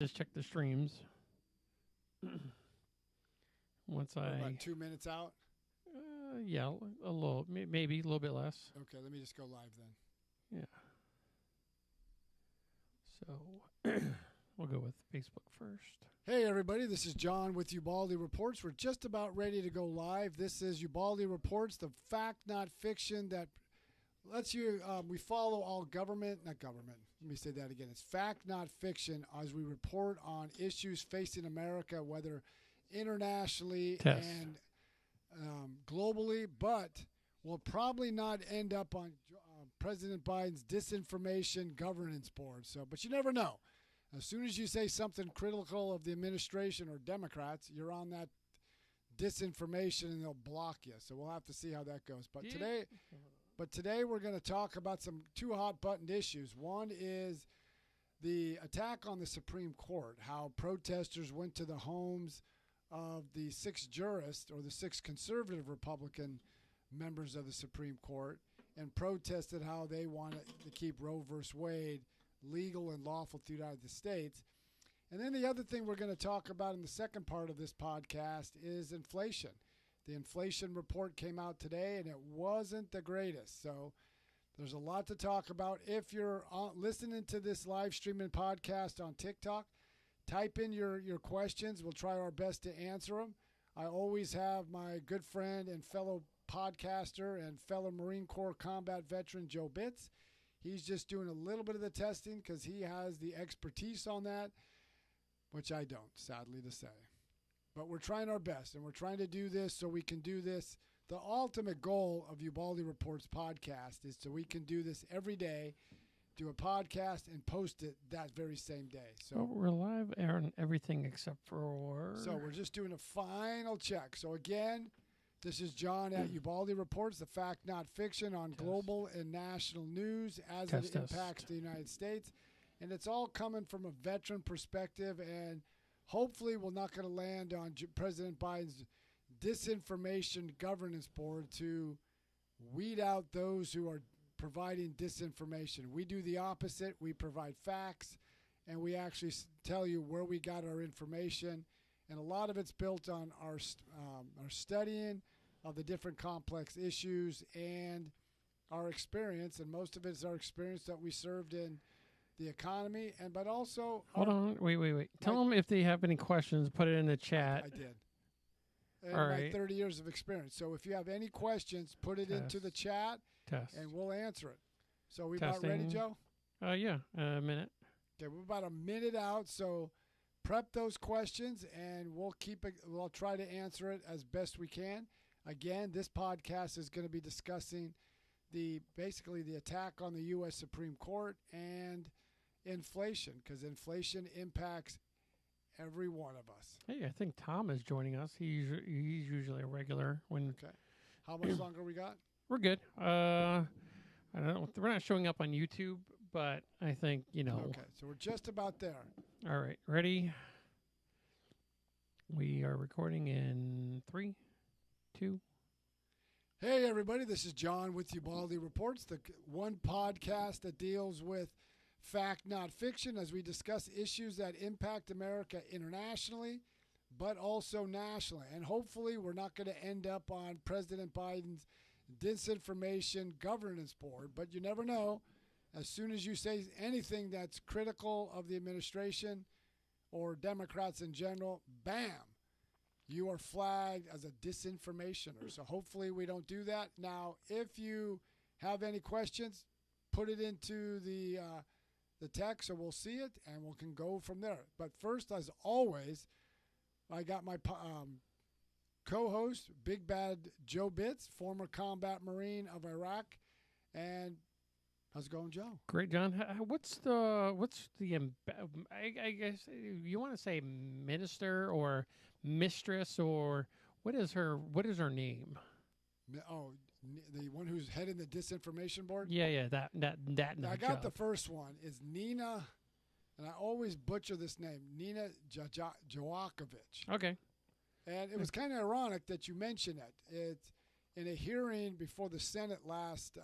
Just check the streams. Once We're about 2 minutes out. Yeah, a little, maybe a little bit less. Okay, let me just go live then. Yeah. So we'll go with Facebook first. Hey everybody, this is John with Ubaldi Reports. We're just about ready to go live. This is Ubaldi Reports, the fact, not fiction that lets you, we follow all government, not government. Let me say that again. It's fact, not fiction, as we report on issues facing America, whether internationally and globally, but will probably not end up on President Biden's disinformation governance board. So, but you never know. As soon as you say something critical of the administration or Democrats, you're on that disinformation and they'll block you. So we'll have to see how that goes. But today we're going to talk about some two hot buttoned issues. One is the attack on the Supreme Court, how protesters went to the homes of the 6 jurists or the 6 conservative Republican members of the Supreme Court and protested how they wanted to keep Roe v. Wade legal and lawful throughout the United States. And then the other thing we're going to talk about in the second part of this podcast is inflation. The inflation report came out today, and it wasn't the greatest. So there's a lot to talk about. If you're listening to this live streaming podcast on TikTok, type in your questions. We'll try our best to answer them. I always have my good friend and fellow podcaster and fellow Marine Corps combat veteran, Joe Bitts. He's just doing a little bit of the testing because he has the expertise on that, which I don't, sadly to say. But we're trying our best, and we're trying to do this so we can do this. The ultimate goal of Ubaldi Reports podcast is so we can do this every day, do a podcast, and post it that very same day. So we're live on everything except for... So we're just doing a final check. So again, this is John at Ubaldi Reports, the fact, not fiction on global and national news as it impacts the United States. And it's all coming from a veteran perspective, and hopefully we're not going to land on President Biden's disinformation governance board to weed out those who are providing disinformation. We do the opposite. We provide facts, and we actually tell you where we got our information. And a lot of it's built on our studying of the different complex issues and our experience. And most of it is our experience that we served in the economy, but also... Hold on. Wait. Tell them if they have any questions, put it in the chat. I did. My 30 years of experience. So if you have any questions, put it into the chat, and we'll answer it. So we about ready, Joe? Yeah, a minute. Okay, we're about a minute out, so prep those questions, and we'll try to answer it as best we can. Again, this podcast is going to be discussing basically the attack on the U.S. Supreme Court and inflation, because inflation impacts every one of us. Hey, I think Tom is joining us. He's usually a regular. Okay. How much longer we got? We're good. I don't know. We're not showing up on YouTube, but I think, Okay, so we're just about there. All right. Ready? We are recording in 3, 2. Hey, everybody. This is John with Ubaldi Reports, the one podcast that deals with fact, not fiction, as we discuss issues that impact America internationally, but also nationally. And hopefully we're not going to end up on President Biden's disinformation governance board, but you never know. As soon as you say anything that's critical of the administration or Democrats in general, bam, you are flagged as a disinformationer. So hopefully we don't do that. Now, if you have any questions, put it into the text, so we'll see it, and we can go from there. But first, as always, I got my co-host, Big Bad Joe Bitts, former combat Marine of Iraq. And how's it going, Joe? Great, John. What's the I guess you want to say minister or mistress, or what is her name? Oh, the one who's heading the disinformation board? Yeah, that I got the first one. Is Nina, and I always butcher this name, Nina Joakovic. Okay. And it was kind of ironic that you mentioned it. It's in a hearing before the Senate last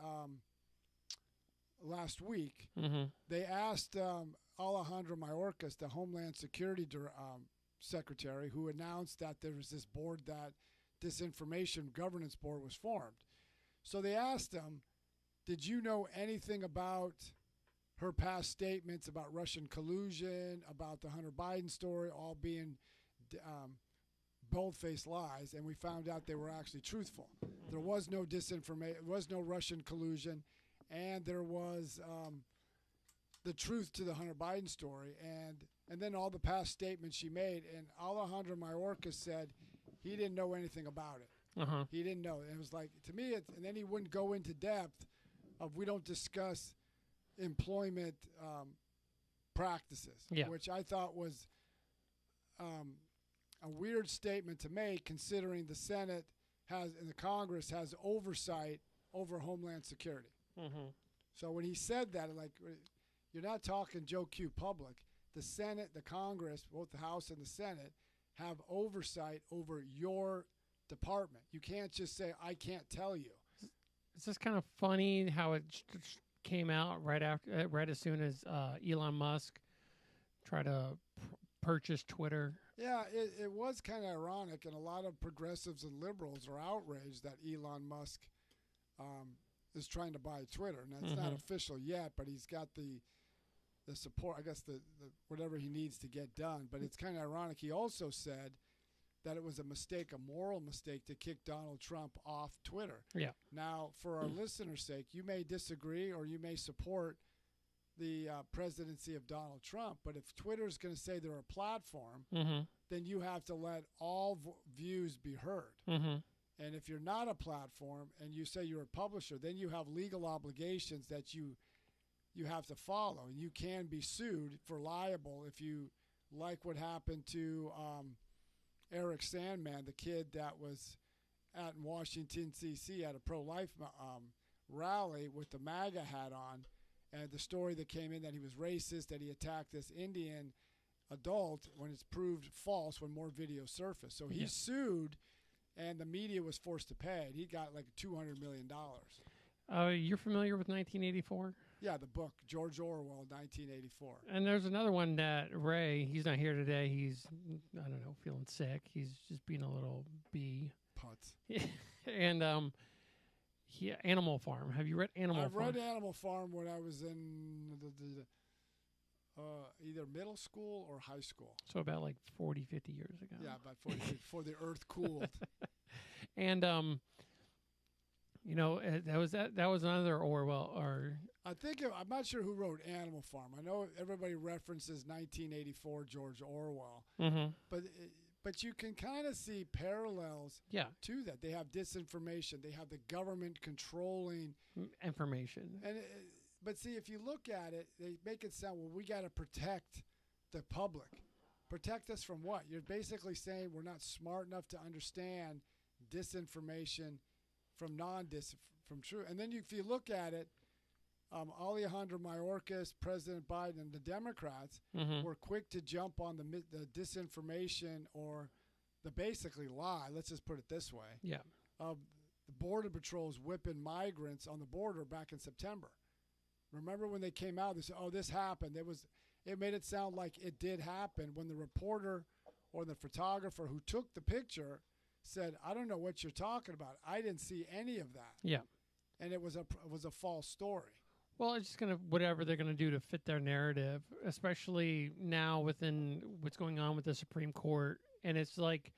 week. Mm-hmm. They asked Alejandro Mayorkas, the Homeland Security Secretary, who announced that there was this board, that disinformation governance board was formed. So they asked him, did you know anything about her past statements about Russian collusion, about the Hunter Biden story, all being bold-faced lies? And we found out they were actually truthful. There was no disinformation, there was no Russian collusion, and there was the truth to the Hunter Biden story. And then all the past statements she made, and Alejandro Mayorkas said he didn't know anything about it. Uh-huh. He didn't know. It was like, to me, and then he wouldn't go into depth of, we don't discuss employment practices, which I thought was a weird statement to make, considering the Senate has and the Congress has oversight over Homeland Security. Mm-hmm. So when he said that, like, you're not talking Joe Q public. The Senate, the Congress, both the House and the Senate, have oversight over your department. You can't just say, I can't tell you. It's just kind of funny how it came out right after, right as soon as Elon Musk tried to purchase Twitter. Yeah, it was kind of ironic, and a lot of progressives and liberals are outraged that Elon Musk is trying to buy Twitter. And that's not official yet, but he's got the support, I guess, the whatever he needs to get done. But it's kind of ironic. He also said that it was a mistake, a moral mistake, to kick Donald Trump off Twitter. Yeah. Now, for our listeners' sake, you may disagree or you may support the presidency of Donald Trump, but if Twitter is going to say they're a platform, then you have to let all views be heard. And if you're not a platform and you say you're a publisher, then you have legal obligations that you have to follow, and you can be sued for liable if you, like what happened to Eric Sandman, the kid that was at Washington, D.C. at a pro-life rally with the MAGA hat on, and the story that came in that he was racist, that he attacked this Indian adult, when it's proved false when more videos surfaced. So he sued, and the media was forced to pay. He got like $200 million. You're familiar with 1984? Yeah, the book, George Orwell, 1984. And there's another one that Ray, he's not here today. He's, I don't know, feeling sick. He's just being a little bee. Putz. And Animal Farm. Have you read Animal Farm? I read Animal Farm when I was in either middle school or high school. So about like 40, 50 years ago. Yeah, about 40 before the earth cooled. And you know, that was another Orwell, or I think I'm not sure who wrote Animal Farm. I know everybody references 1984 George Orwell, but you can kind of see parallels to that. They have disinformation. They have the government controlling information. And but see, if you look at it, they make it sound, well, we got to protect the public. Protect us from what? You're basically saying we're not smart enough to understand disinformation from from true. And then if you look at it, Alejandro Mayorkas, President Biden, and the Democrats were quick to jump on the disinformation or the basically lie. Let's just put it this way. Yeah. The Border Patrol's whipping migrants on the border back in September. Remember when they came out, they said, oh, this happened. It made it sound like it did happen when the reporter or the photographer who took the picture said, I don't know what you're talking about. I didn't see any of that. Yeah. And it was a false story. Well, it's just going to, whatever they're going to do to fit their narrative, especially now within what's going on with the Supreme Court. And it's like,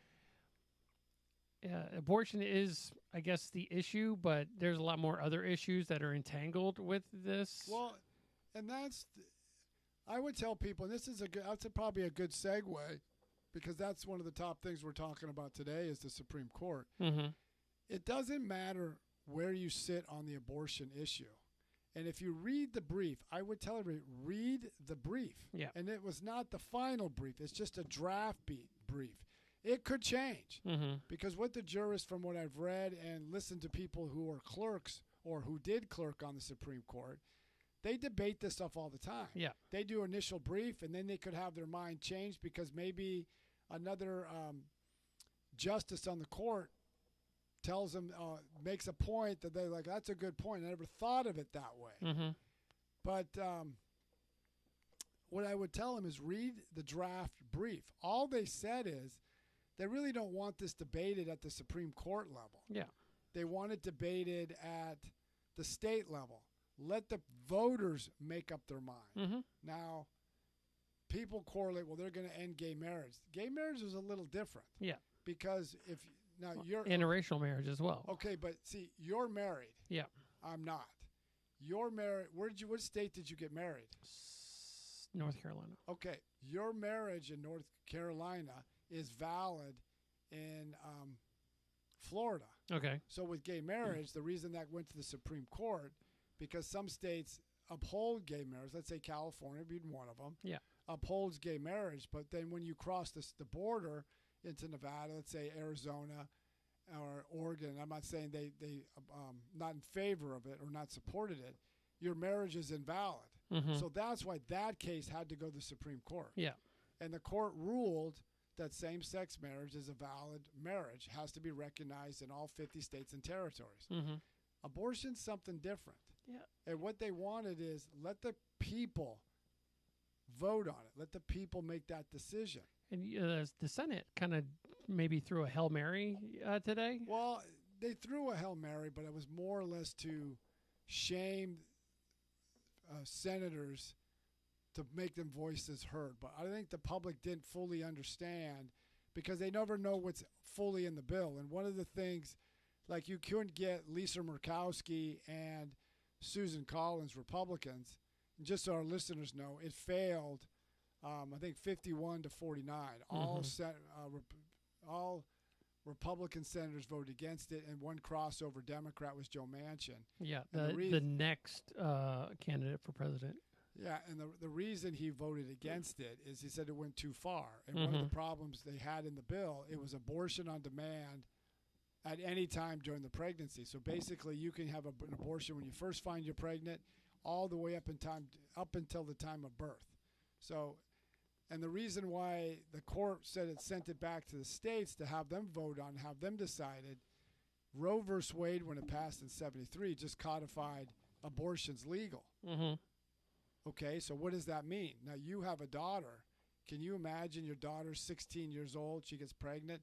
abortion is, I guess, the issue, but there's a lot more other issues that are entangled with this. Well, and I would tell people, and that's probably a good segue, because that's one of the top things we're talking about today is the Supreme Court. It doesn't matter where you sit on the abortion issue. And if you read the brief, I would tell everybody, read the brief. Yeah. And it was not the final brief. It's just a draft brief. It could change. Because what the jurists, from what I've read and listened to people who are clerks or who did clerk on the Supreme Court, they debate this stuff all the time. Yeah. They do initial brief, and then they could have their mind changed because maybe another justice on the court tells them, makes a point that they're like, that's a good point. I never thought of it that way. But what I would tell them is read the draft brief. All they said is they really don't want this debated at the Supreme Court level. Yeah. They want it debated at the state level. Let the voters make up their mind. Mm-hmm. Now, people correlate, well, they're going to end gay marriage. Gay marriage is a little different. Yeah. Because if now you're interracial marriage as well. okay, but see, you're married. Yeah. I'm not. You're married. What state did you get married? North Carolina. Okay, your marriage in North Carolina is valid in Florida. Okay. So with gay marriage, the reason that went to the Supreme Court, because some states uphold gay marriage, let's say California being one of them, yeah, upholds gay marriage, but then when you cross the border into Nevada, let's say Arizona or Oregon, I'm not saying they not in favor of it or not supported it, your marriage is invalid. Mm-hmm. So that's why that case had to go to the Supreme Court. Yeah. And the court ruled that same-sex marriage is a valid marriage, has to be recognized in all 50 states and territories. Mm-hmm. Abortion's something different. Yeah. And what they wanted is let the people vote on it. Let the people make that decision. And the Senate kind of maybe threw a Hail Mary today. Well, they threw a Hail Mary, but it was more or less to shame senators to make them voices heard. But I think the public didn't fully understand because they never know what's fully in the bill. And one of the things, like you couldn't get Lisa Murkowski and Susan Collins, Republicans. And just so our listeners know, it failed, I think, 51 to 49. Mm-hmm. All Republican senators voted against it, and one crossover Democrat was Joe Manchin. Yeah, the next candidate for president. Yeah, and the reason he voted against it is he said it went too far. And Mm-hmm. one of the problems they had in the bill, it was abortion on demand at any time during the pregnancy. So basically, you can have an abortion when you first find you're pregnant, all the way up until the time of birth. So, and the reason why the court said it sent it back to the states to have them vote on, have them decided, Roe versus Wade, when it passed in '73, just codified abortion's legal. Mm-hmm. Okay, so what does that mean? Now, you have a daughter. Can you imagine your daughter's 16 years old, she gets pregnant,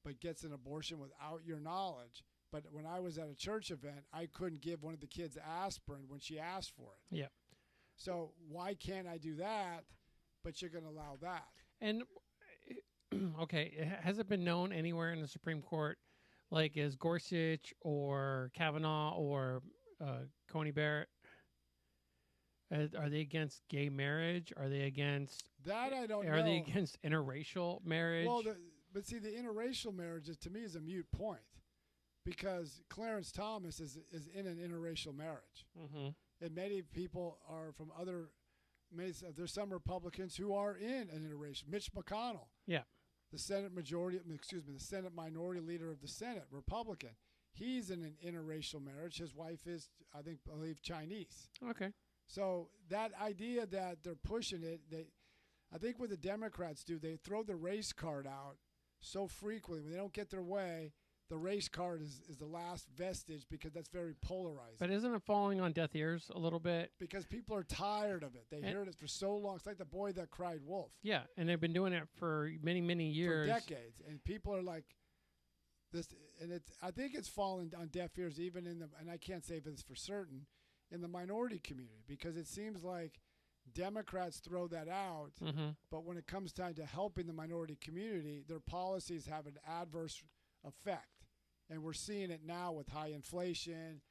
but gets an abortion without your knowledge? But when I was at a church event, I couldn't give one of the kids aspirin when she asked for it. Yeah. So why can't I do that, but you're going to allow that? And, okay, has it been known anywhere in the Supreme Court, like is Gorsuch or Kavanaugh or Coney Barrett, are they against gay marriage? Are they against that? I don't know. Are they against interracial marriage? Well, but see, the interracial marriage to me is a moot point because Clarence Thomas is in an interracial marriage, mm-hmm. and many people are from other. There's some Republicans who are in an interracial. Mitch McConnell, yeah, the Senate minority leader of the Senate, Republican. He's in an interracial marriage. His wife is, I believe, Chinese. Okay. So that idea that they're pushing it, I think what the Democrats do, they throw the race card out so frequently. When they don't get their way, the race card is the last vestige because that's very polarizing. But isn't it falling on deaf ears a little bit? Because people are tired of it. They heard it for so long. It's like the boy that cried wolf. Yeah, and they've been doing it for many, many years. For decades. And people are like, this, and I think it's fallen on deaf ears even and I can't say this for certain, in the minority community, because it seems like Democrats throw that out, mm-hmm. but when it comes time to helping the minority community, their policies have an adverse effect. And we're seeing it now with high inflation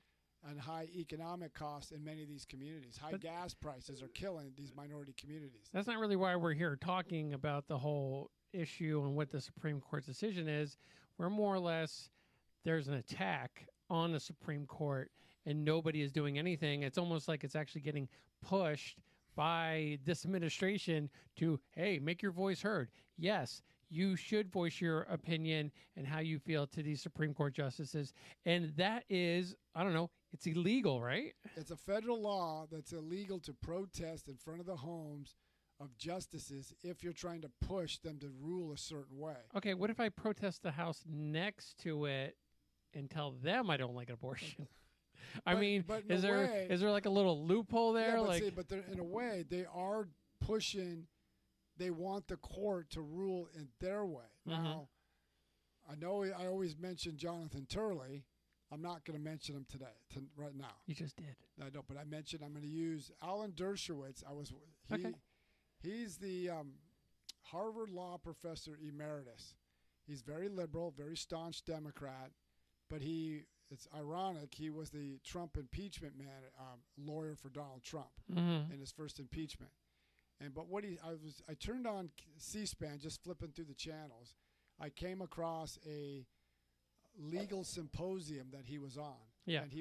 and high economic costs in many of these communities. High gas prices are killing these minority communities. That's not really why we're here talking about the whole issue and what the Supreme Court's decision is. We're more or less, there's an attack on the Supreme Court and nobody is doing anything. It's almost like it's actually getting pushed by this administration to, hey, make your voice heard. Yes, you should voice your opinion and how you feel to these Supreme Court justices. And that is, I don't know, it's illegal, right? It's a federal law that's illegal to protest in front of the homes of justices if you're trying to push them to rule a certain way. Okay, what if I protest the house next to it and tell them I don't like abortion? I mean, but is there like a little loophole there? Yeah, but like, see, but in a way, they are pushing. They want the court to rule in their way. Now, I know I always mention Jonathan Turley. I'm not going to mention him today, right now. You just did. I know, but I'm going to use Alan Dershowitz. He's the Harvard Law professor emeritus. He's very liberal, very staunch Democrat, but it's ironic, he was the Trump impeachment lawyer for Donald Trump in his first impeachment. But I turned on C-SPAN, just flipping through the channels. I came across a legal symposium that he was on. Yeah. And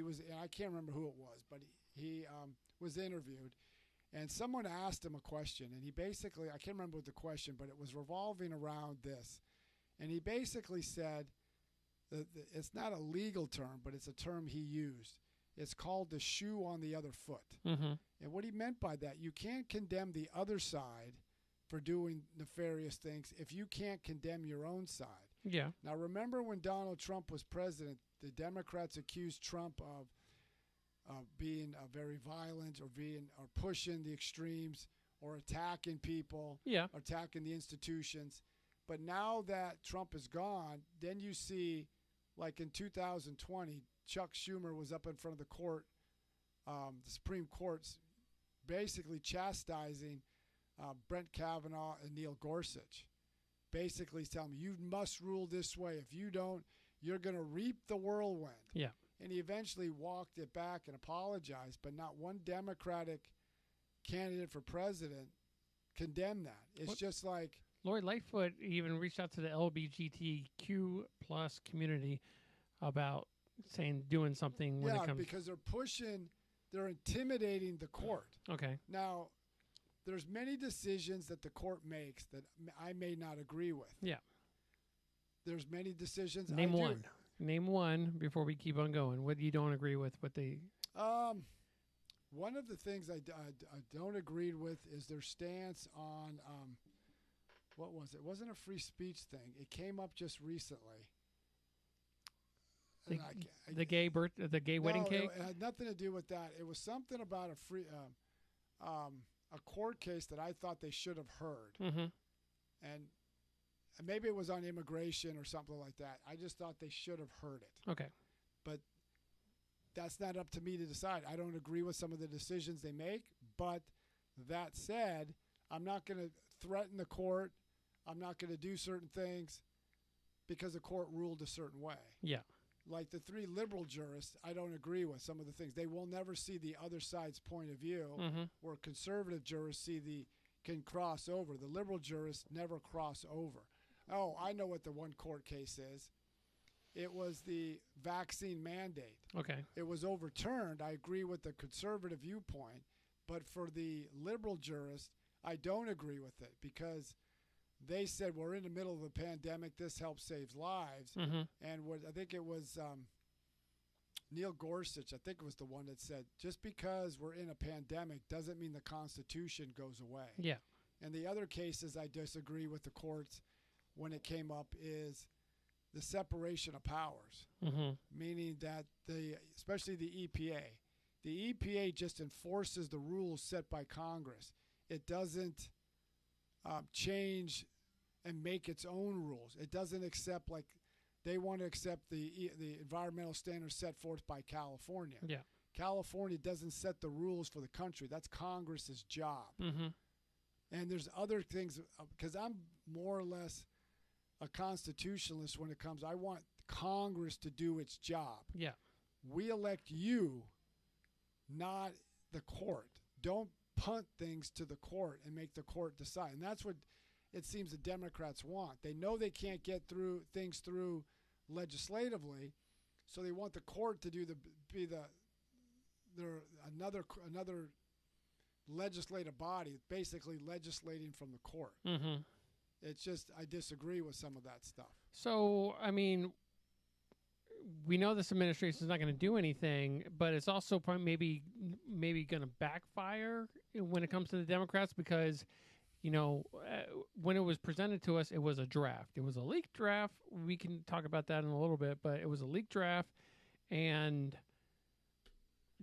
I can't remember who it was, but he was interviewed. And someone asked him a question, and he basically, I can't remember what the question, but it was revolving around this. And he basically said, that it's not a legal term, but it's a term he used. It's called the shoe on the other foot. And what he meant by that, you can't condemn the other side for doing nefarious things if you can't condemn your own side. Yeah. Now, remember when Donald Trump was president, the Democrats accused Trump of being very violent or pushing the extremes or attacking people, attacking the institutions. But now that Trump is gone, then you see, like in 2020, Chuck Schumer was up in front of the court, the Supreme Court's basically chastising Brett Kavanaugh and Neil Gorsuch. Basically telling them, you must rule this way. If you don't, you're going to reap the whirlwind. Yeah. And he eventually walked it back and apologized, but not one Democratic candidate for president condemned that. It's just like... Lori Lightfoot even reached out to the LGBTQ plus community about doing something when it comes... Yeah, because they're intimidating the court. Okay. Now, there's many decisions that the court makes that I may not agree with. Yeah. There's many decisions. Name one. Name one before we keep on going. What you don't agree with? What they? One of the things I don't agree with is their stance on what was it? It wasn't a free speech thing. It came up just recently. The gay wedding cake. It had nothing to do with that. It was something about a court case that I thought they should have heard, and maybe it was on immigration or something like that. I just thought they should have heard it. Okay. But that's not up to me to decide. I don't agree with some of the decisions they make. But that said, I'm not going to threaten the court. I'm not going to do certain things because the court ruled a certain way. Yeah. Like the three liberal jurists, I don't agree with some of the things. They will never see the other side's point of view, where conservative jurists can cross over. The liberal jurists never cross over. Oh, I know what the one court case is. It was the vaccine mandate. Okay. It was overturned. I agree with the conservative viewpoint, but for the liberal jurist, I don't agree with it because they said we're in the middle of a pandemic. This helps save lives. And I think it was Neil Gorsuch, I think it was the one that said, just because we're in a pandemic doesn't mean the Constitution goes away. Yeah. And the other cases I disagree with the courts when it came up is the separation of powers, meaning that especially the EPA just enforces the rules set by Congress. It doesn't change and make its own rules. It doesn't accept, like they want to accept the environmental standards set forth by California. Yeah. California doesn't set the rules for the country. That's Congress's job. And there's other things, because I'm more or less a constitutionalist when it comes. I want Congress to do its job. Yeah. We elect you, not the court. Don't punt things to the court and make the court decide. And that's what it seems the Democrats want. They know they can't get things through legislatively, so they want the court to be another legislative body, basically legislating from the court. It's just I disagree with some of that stuff. So, I mean, we know this administration is not going to do anything, but it's also probably maybe going to backfire when it comes to the Democrats because, when it was presented to us, it was a draft. It was a leaked draft. We can talk about that in a little bit, but it was a leaked draft, and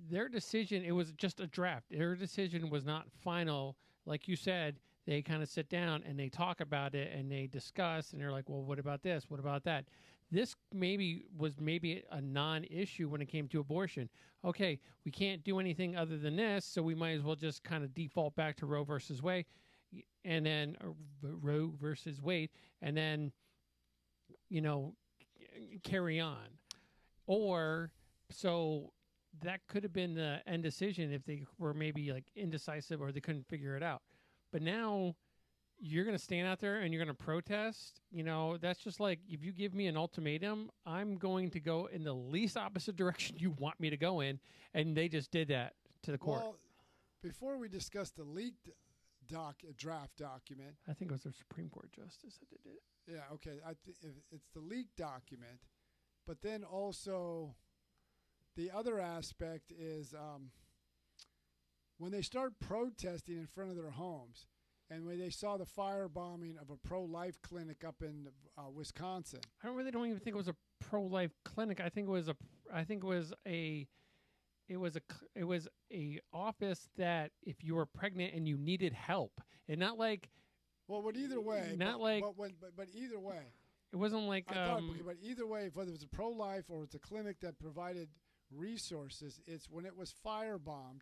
their decision, it was just a draft. Their decision was not final like you said, they kind of sit down and they talk about it and they discuss and they're like, well, what about this? What about that? This was maybe a non-issue when it came to abortion. Okay, we can't do anything other than this, so we might as well just kind of default back to Roe versus Wade, and then Roe versus Wade, and then carry on. Or so that could have been the end decision if they were maybe like indecisive or they couldn't figure it out. But now you're going to stand out there and you're going to protest. That's just like if you give me an ultimatum, I'm going to go in the least opposite direction you want me to go in. And they just did that to the court. Well, before we discuss the leaked draft document, I think it was the Supreme Court justice that did it. Yeah, okay. It's the leaked document. But then also the other aspect is when they start protesting in front of their homes, and when they saw the firebombing of a pro-life clinic up in Wisconsin. I don't even think it was a pro-life clinic. I think it was a office that if you were pregnant and you needed help, and not like. Well, but either way. But either way. It wasn't like. But either way, whether it was a pro-life or it's a clinic that provided resources, it's when it was firebombed.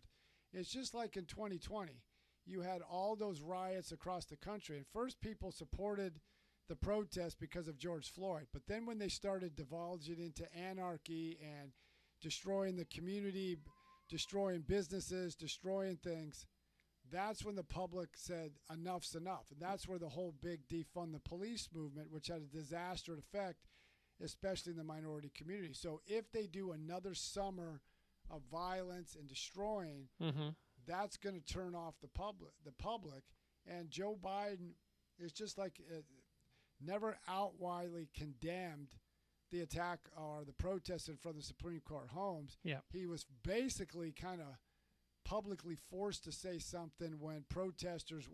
It's just like in 2020. You had all those riots across the country. And first people supported the protest because of George Floyd. But then when they started divulging into anarchy and destroying the community, destroying businesses, destroying things, that's when the public said enough's enough. And that's where the whole big defund the police movement, which had a disastrous effect, especially in the minority community. So if they do another summer of violence and destroying, that's going to turn off the public. And Joe Biden is just like never outwardly condemned the attack or the protest in front of the Supreme Court homes. Yeah. He was basically kind of publicly forced to say something when protesters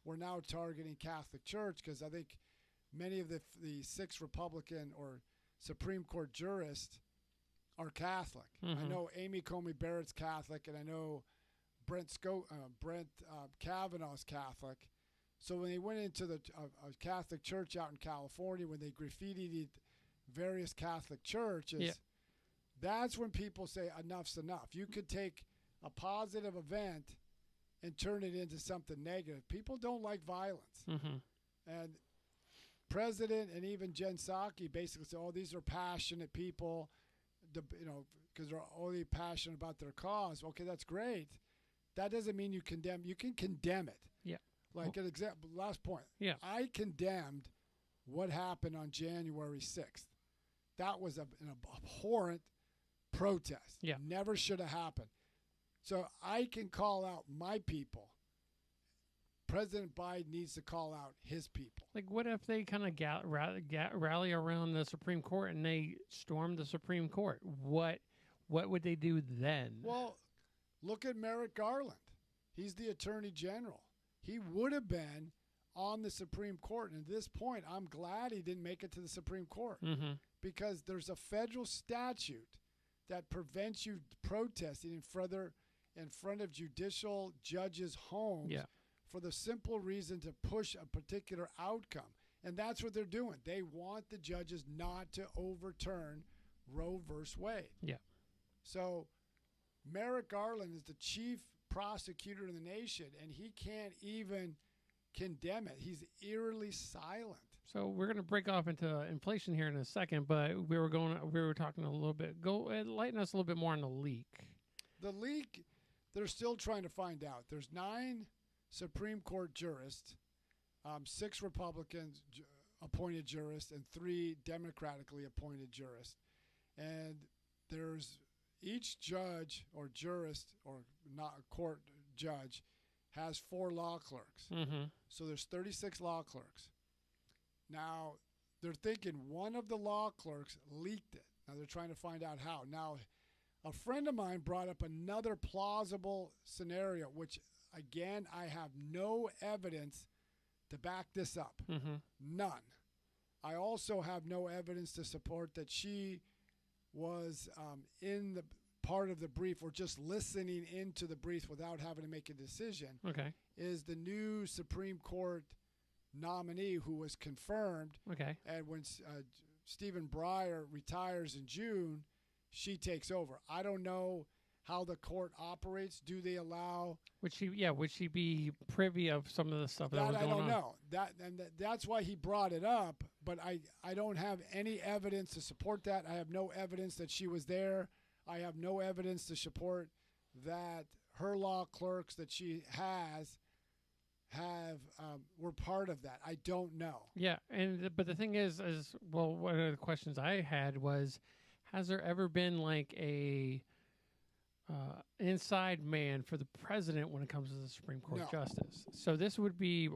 were now targeting Catholic Church, because I think many of the 6 Republican or Supreme Court jurists are Catholic. I know Amy Coney Barrett's Catholic, and I know Brent Kavanaugh's Catholic. So when they went into the Catholic church out in California, when they graffitied various Catholic churches, that's when people say enough's enough. You could take a positive event and turn it into something negative. People don't like violence. And President and even Jen Psaki basically say, oh, these are passionate people, because they're only passionate about their cause. Okay, that's great. That doesn't mean you condemn. You can condemn it. Yeah. Like an example, last point. Yeah. I condemned what happened on January 6th. That was an abhorrent protest. Yeah. Never should have happened. So I can call out my people. President Biden needs to call out his people. Like, what if they kind of rally around the Supreme Court and they storm the Supreme Court? What would they do then? Well, look at Merrick Garland. He's the Attorney General. He would have been on the Supreme Court. And at this point, I'm glad he didn't make it to the Supreme Court, because there's a federal statute that prevents you protesting in front of judicial judges' homes for the simple reason to push a particular outcome. And that's what they're doing. They want the judges not to overturn Roe versus Wade. Yeah. So Merrick Garland is the chief prosecutor in the nation, and he can't even condemn it. He's eerily silent. So we're going to break off into inflation here in a second, but we were talking a little bit. Lighten us a little bit more on the leak. The leak, they're still trying to find out. There's 9 Supreme Court jurists, 6 Republicans appointed jurists, and 3 democratically appointed jurists. And there's each judge or jurist, or not a court judge, has 4 law clerks. So there's 36 law clerks. Now, they're thinking one of the law clerks leaked it. Now, they're trying to find out how. Now, a friend of mine brought up another plausible scenario, which, again, I have no evidence to back this up. None. I also have no evidence to support that she was in the part of the brief or just listening into the brief without having to make a decision Okay. is the new Supreme Court nominee who was confirmed. Okay. And when Stephen Breyer retires in June, she takes over. I don't know how the court operates. Do they allow? Would she be privy of some of the stuff that was going on? I don't know. That's why he brought it up. But I don't have any evidence to support that. I have no evidence that she was there. I have no evidence to support that her law clerks that she have were part of that. I don't know. Yeah, but the thing is well, one of the questions I had was, has there ever been like a inside man for the president when it comes to the Supreme Court justice? So this would be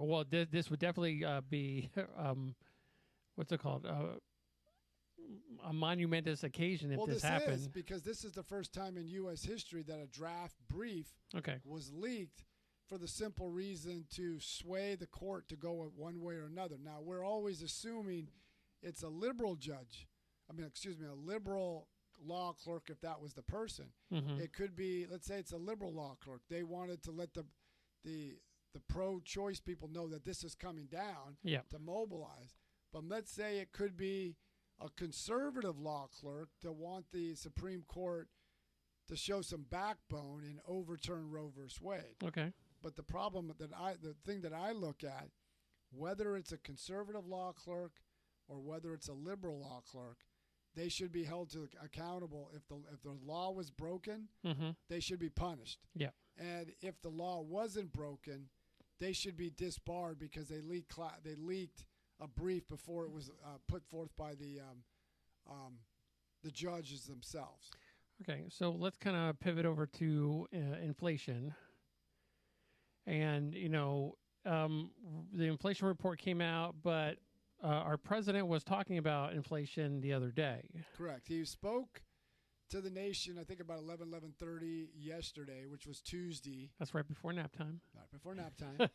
this would definitely be what's it called? A monumentous occasion if this happened. Is because this is the first time in U.S. history that a draft brief was leaked for the simple reason to sway the court to go one way or another. Now, we're always assuming it's a liberal judge. A liberal law clerk if that was the person. Mm-hmm. It could be, let's say it's a liberal law clerk. They wanted to let the pro-choice people know that this is coming down to mobilize. But let's say it could be a conservative law clerk to want the Supreme Court to show some backbone and overturn Roe v. Wade. Okay. But the thing that I look at, whether it's a conservative law clerk or whether it's a liberal law clerk, they should be held accountable. If the law was broken, they should be punished. Yeah. And if the law wasn't broken, they should be disbarred because they leaked a brief before it was put forth by the judges themselves. Okay, so let's kind of pivot over to inflation. And the inflation report came out, but our president was talking about inflation the other day. Correct. He spoke to the nation, I think about 11:30 yesterday, which was Tuesday. That's right before nap time. Not before nap time.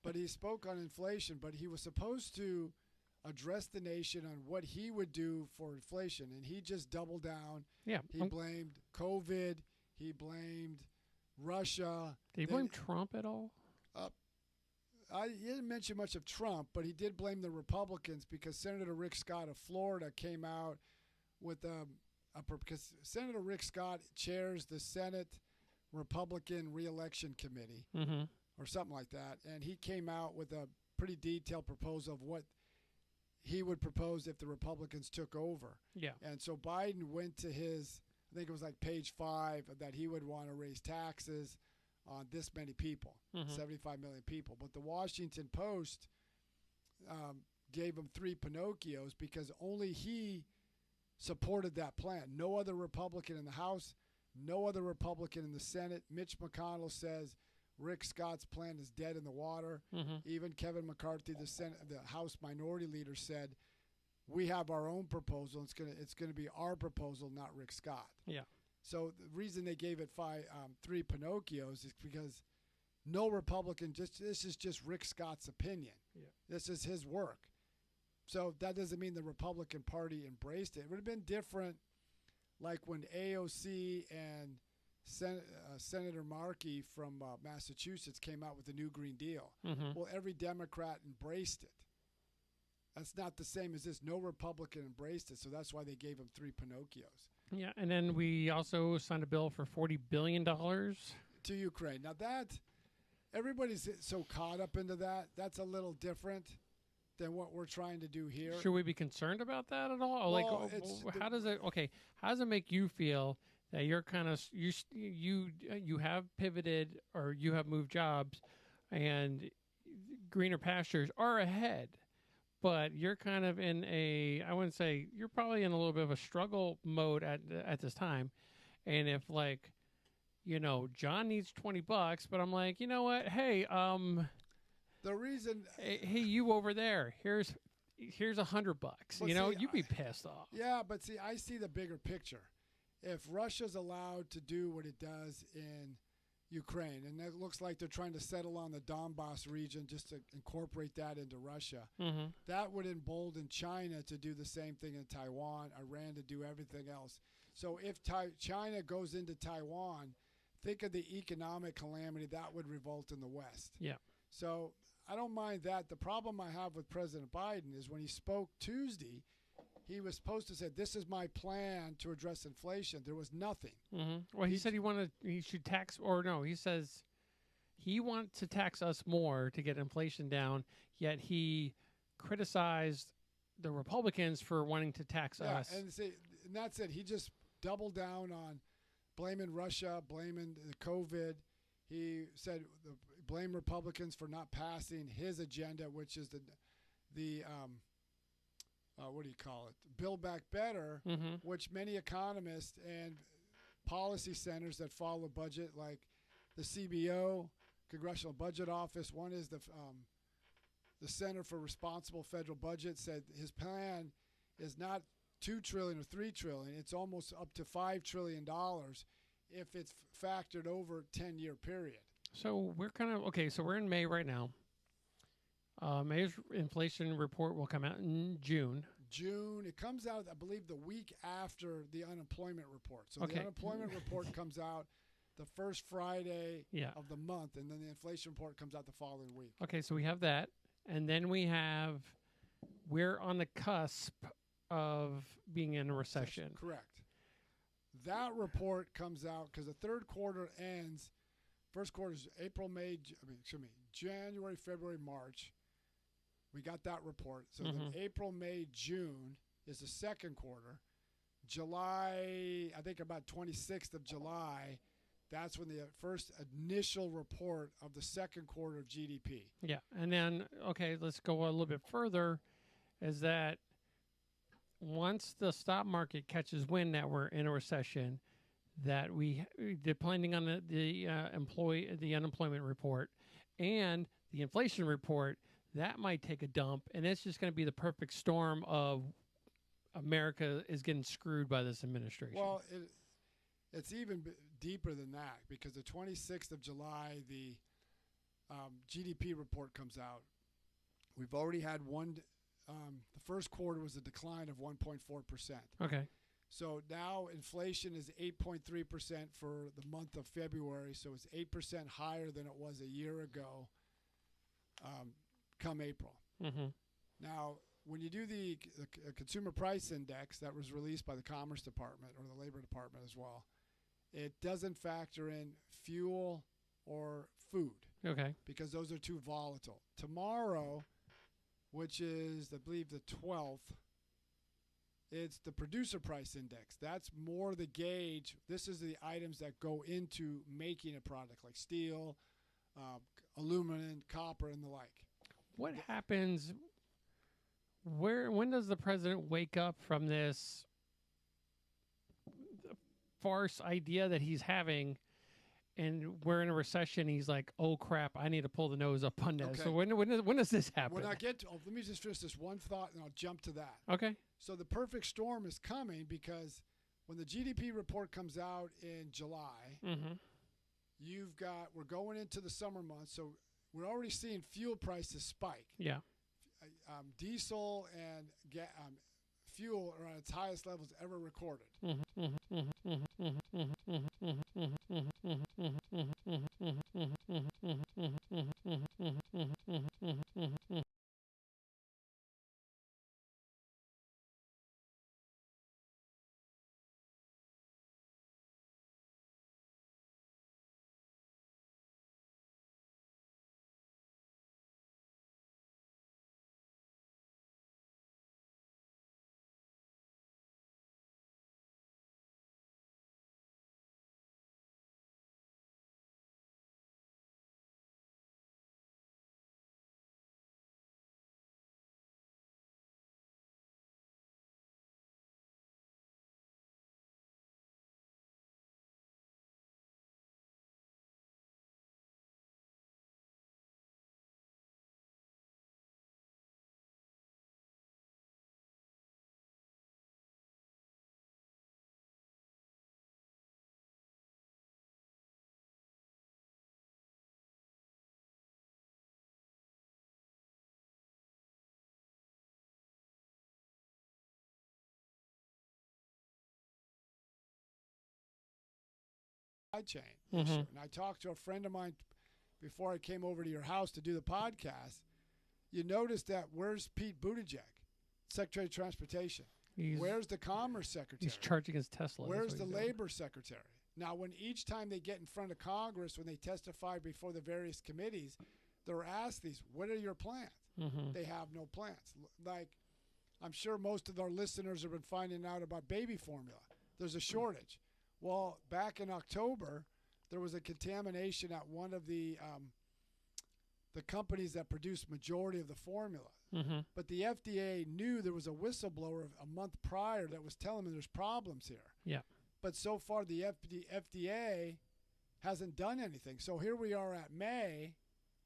But he spoke on inflation, but he was supposed to address the nation on what he would do for inflation, and he just doubled down. Yeah. He blamed COVID. He blamed Russia. Did he blame Trump at all? He didn't mention much of Trump, but he did blame the Republicans because Senator Rick Scott of Florida came out with because Senator Rick Scott chairs the Senate Republican Reelection Committee or something like that, and he came out with a pretty detailed proposal of what he would propose if the Republicans took over. Yeah. And so Biden went to his, I think it was like page 5, that he would want to raise taxes on this many people, 75 million people. But the Washington Post gave him 3 Pinocchios because only he supported that plan. No other Republican in the House, no other Republican in the Senate. Mitch McConnell says Rick Scott's plan is dead in the water. Even Kevin McCarthy, the House Minority Leader, said we have our own proposal. It's gonna be our proposal, not Rick Scott. Yeah. So the reason they gave it 3 Pinocchios is because no Republican, this is just Rick Scott's opinion. Yeah. This is his work. So that doesn't mean the Republican Party embraced it. It would have been different like when AOC and Senator Markey from Massachusetts came out with the new Green Deal. Well, every Democrat embraced it. That's not the same as this. No Republican embraced it, so that's why they gave him 3 Pinocchios. Yeah, and then we also signed a bill for $40 billion to Ukraine. Now that everybody's so caught up into that, that's a little different than what we're trying to do here. Should we be concerned about that at all? Well, how does it make you feel that you're kind of you have pivoted or you have moved jobs and greener pastures are ahead? But you're kind of in I wouldn't say, you're probably in a little bit of a struggle mode at this time. And if John needs $20, but I'm like, you know what? Hey, the reason, hey, you over there, here's $100. You'd be pissed off. Yeah, but see, I see the bigger picture. If Russia's allowed to do what it does in Ukraine, and it looks like they're trying to settle on the Donbass region just to incorporate that into Russia. That would embolden China to do the same thing in Taiwan, Iran to do everything else. So if China goes into Taiwan, think of the economic calamity that would result in the West. Yeah. So I don't mind that. The problem I have with President Biden is when he spoke Tuesday, he was supposed to say, "This is my plan to address inflation." There was nothing. Well, he said he should tax, or no, he says he wants to tax us more to get inflation down, yet he criticized the Republicans for wanting to tax us. And that's it. He just doubled down on blaming Russia, blaming the COVID. He said blame Republicans for not passing his agenda, which is the what do you call it? Build Back Better, which many economists and policy centers that follow budget, like the CBO, Congressional Budget Office. One is the Center for Responsible Federal Budget, said his plan is not $2 trillion or $3 trillion. It's almost up to $5 trillion if it's factored over a 10-year period. So we're so we're in May right now. May's inflation report will come out in June. It comes out, I believe, the week after the unemployment report. So the unemployment report comes out the first Friday of the month, and then the inflation report comes out the following week. Okay, so we have that. And then we're on the cusp of being in a recession. Correct. That report comes out because the third quarter ends. First quarter is January, February, March. We got that report. So then April, May, June is the second quarter. July, I think about 26th of July, that's when the first initial report of the second quarter of GDP. Yeah. And then, let's go a little bit further, is that once the stock market catches wind that we're in a recession, that we, depending on the unemployment report and the inflation report, that might take a dump, and it's just going to be the perfect storm of America is getting screwed by this administration. Well, it's even deeper than that, because the 26th of July, the GDP report comes out. We've already had the first quarter was a decline of 1.4%. Okay. So now inflation is 8.3% for the month of February, so it's 8% higher than it was a year ago come April. Now, when you do the Consumer Price Index that was released by the Commerce Department or the Labor Department as well, it doesn't factor in fuel or food. Okay. Because those are too volatile. Tomorrow, which is, I believe, the 12th, it's the Producer Price Index. That's more the gauge. This is the items that go into making a product, like steel, aluminum, copper, and the like. What happens? When does the president wake up from this farce idea that he's having, and we're in a recession? He's like, "Oh crap! I need to pull the nose up on this." Okay. So when does this happen? When I get to, let me just finish this one thought, and I'll jump to that. Okay. So the perfect storm is coming, because when the GDP report comes out in July, we're going into the summer months, so we're already seeing fuel prices spike. Yeah. Diesel and fuel are at its highest levels ever recorded. chain issue. And I talked to a friend of mine before I came over to your house to do the podcast. You notice that where's Pete Buttigieg, Secretary of Transportation? Where's the Commerce Secretary? He's charging his Tesla. Where's the Labor Secretary? Now, when each time they get in front of Congress, when they testify before the various committees, they're asked these, what are your plans? They have no plans. Like, I'm sure most of our listeners have been finding out about baby formula. There's a shortage. Well, back in October, there was a contamination at one of the companies that produce majority of the formula. But the FDA knew there was a whistleblower a month prior that was telling them there's problems here. Yeah. But so far, the FDA hasn't done anything. So here we are at May.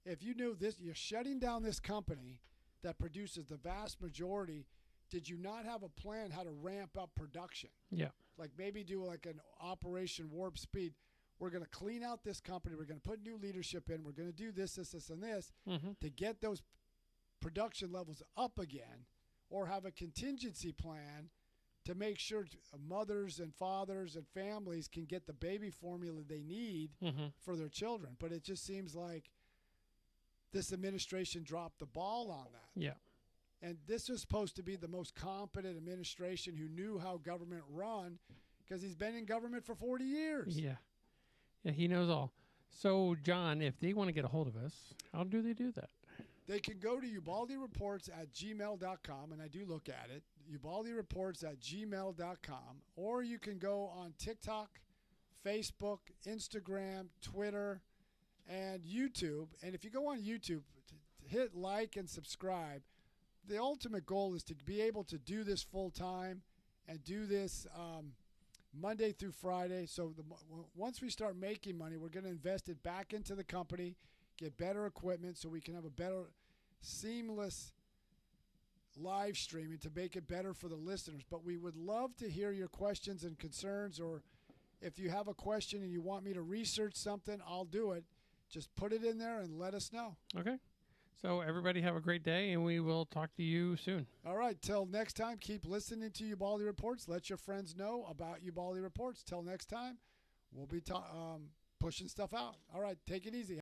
If you knew this, you're shutting down this company that produces the vast majority. Did you not have a plan how to ramp up production? Yeah. Like maybe do like an Operation Warp Speed. We're going to clean out this company. We're going to put new leadership in. We're going to do this, and this to get those production levels up again, or have a contingency plan to make sure mothers and fathers and families can get the baby formula they need for their children. But it just seems like this administration dropped the ball on that. Yeah. And this was supposed to be the most competent administration who knew how government run, because he's been in government for 40 years. Yeah. Yeah, he knows all. So, John, if they want to get a hold of us, how do they do that? They can go to ubaldireports@gmail.com, and I do look at it, ubaldireports@gmail.com, or you can go on TikTok, Facebook, Instagram, Twitter, and YouTube. And if you go on YouTube, hit like and subscribe. The ultimate goal is to be able to do this full time and do this Monday through Friday. So once we start making money, we're going to invest it back into the company, get better equipment so we can have a better seamless live streaming to make it better for the listeners. But we would love to hear your questions and concerns, or if you have a question and you want me to research something, I'll do it. Just put it in there and let us know. Okay. So everybody have a great day, and we will talk to you soon. All right. Till next time, keep listening to Ubaldi Reports. Let your friends know about Ubaldi Reports. Till next time, we'll be pushing stuff out. All right. Take it easy.